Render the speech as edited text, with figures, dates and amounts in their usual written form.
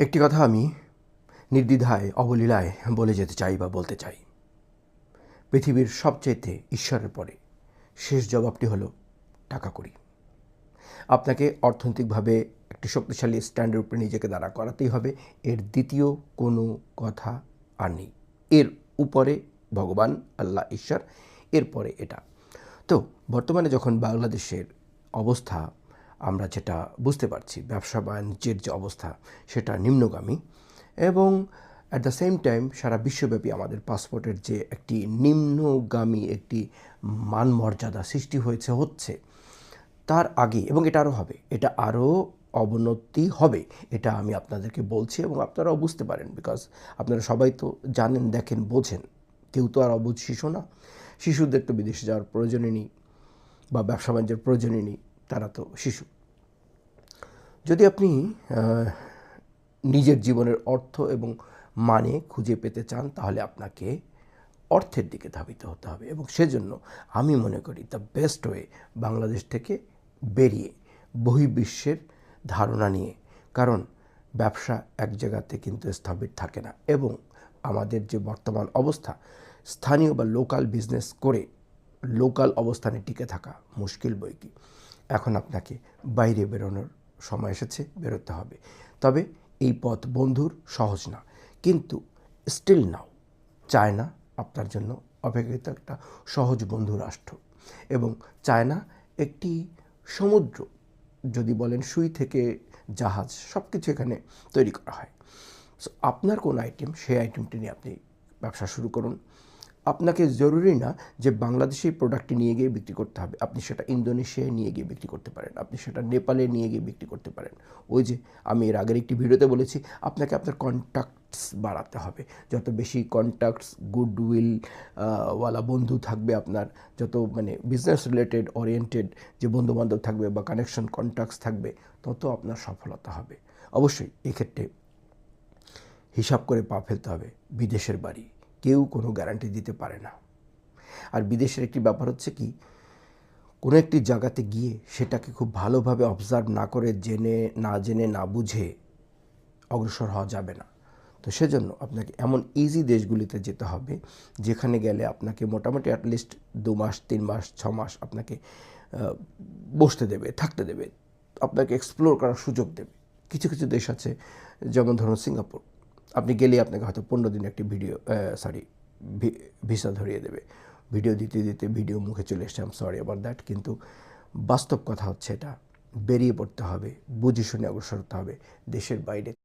একটি কথা আমি নির্দ্বিধায় অবলীলায় বলে যেতে চাই বা বলতে চাই। পৃথিবীর সবচাইতে ঈশ্বরের পরে শেষ জবাবটি হলো টাকা কড়ি। আপনাকে অর্থনৈতিকভাবে একটি শক্তিশালী স্ট্যান্ডের উপরে নিজেকে দাঁড়া করাতেই হবে। এর দ্বিতীয় কোনো কথা আর নেই। এর উপরে ভগবান, আল্লাহ, ঈশ্বর, এরপরে এটা। তো বর্তমানে যখন বাংলাদেশের অবস্থা আমরা যেটা বুঝতে পারছি, ব্যবসা বাণিজ্যের যে অবস্থা সেটা নিম্নগামী, এবং অ্যাট দ্য সেম টাইম সারা বিশ্বব্যাপী আমাদের পাসপোর্টের যে একটি নিম্নগামী একটি মানমর্যাদা সৃষ্টি হচ্ছে, তার আগে, এবং এটা আরও হবে, এটা আরও অবনতি হবে, এটা আমি আপনাদেরকে বলছি এবং আপনারাও বুঝতে পারেন। বিকজ আপনারা সবাই তো জানেন, দেখেন, বোঝেন। কেউ তো আর অবুঝ শিশু না। শিশুদের তো বিদেশে যাওয়ার প্রয়োজনই নেই বা ব্যবসা বাণিজ্যের প্রয়োজনই নেই, তারা তো শিশু। যদি আপনি নিজের জীবনের অর্থ এবং মানে খুঁজে পেতে চান, তাহলে আপনাকে অর্থের দিকে ধাবিত হতে হবে। এবং সেজন্য আমি মনে করি দ্য বেস্ট ওয়ে বাংলাদেশ থেকে বেরিয়ে বহির্বিশ্বের ধারণা নিয়ে, কারণ ব্যবসা এক জায়গাতে কিন্তু স্থবির থাকে না। এবং আমাদের যে বর্তমান অবস্থা, স্থানীয় বা লোকাল বিজনেস করে লোকাল অবস্থানে টিকে থাকা মুশকিল বই কি। এখন আপনাকে বাইরে বেরোনোর সময় এসেছে, বেরোতে হবে। তবে এই পথ বন্ধুর সহজ না, কিন্তু স্টিল নাও চায়না আপনার জন্য অপেক্ষিত একটা সহজ বন্ধু রাষ্ট্র। এবং চায়না একটি সমুদ্র, যদি বলেন সুই থেকে জাহাজ, সব কিছু এখানে তৈরি করা হয়। সো আপনার কোন আইটেম, সেই আইটেমটি নিয়ে আপনি ব্যবসা শুরু করুন। আপনাকে জরুরি না যে বাংলাদেশি প্রোডাক্টটি নিয়ে গিয়ে বিক্রি করতে হবে। আপনি সেটা ইন্দোনেশিয়ায় নিয়ে গিয়ে বিক্রি করতে পারেন, আপনি সেটা নেপালে নিয়ে গিয়ে বিক্রি করতে পারেন। ওই যে আমি এর আগের একটি ভিডিওতে বলেছি, আপনাকে আপনার কন্ট্যাক্টস বাড়াতে হবে। যত বেশি কন্ট্যাক্টস, গুডউইল ওয়ালা বন্ধু থাকবে আপনার, যত বিজনেস রিলেটেড ওরিয়েন্টেড যে বন্ধুবান্ধব থাকবে বা কানেকশন কন্ট্যাক্টস থাকবে, তত আপনার সফলতা হবে। অবশ্যই এক্ষেত্রে হিসাব করে পা ফেলতে হবে। বিদেশের বাড়ি কেউ কোনো গ্যারান্টি দিতে পারে না। আর বিদেশের একটি ব্যাপার হচ্ছে কি, কোনো একটি জায়গাতে গিয়ে সেটাকে খুব ভালোভাবে অবজার্ভ না করে, জেনে না বুঝে অগ্রসর হওয়া যাবে না। তো সেজন্য আপনাকে এমন ইজি দেশগুলিতে যেতে হবে যেখানে গেলে আপনাকে মোটামুটি অ্যাটলিস্ট 2 মাস, 3 মাস, 6 মাস আপনাকে বসতে দেবে, থাকতে দেবে, আপনাকে এক্সপ্লোর করার সুযোগ দেবে। কিছু কিছু দেশ আছে, যেমন ধরুন সিঙ্গাপুর, আপনি গেলেই আপনাকে হয়তো 15 দিন একটি ভিসা ধরিয়ে দেবে। ভিডিও দিতে দিতে ভিডিও মুখে চলে এসছে, I am sorry about that. কিন্তু বাস্তব কথা হচ্ছে এটা, বেরিয়ে পড়তে হবে, বুঝে শুনে অগ্রসর হতে হবে দেশের বাইরে।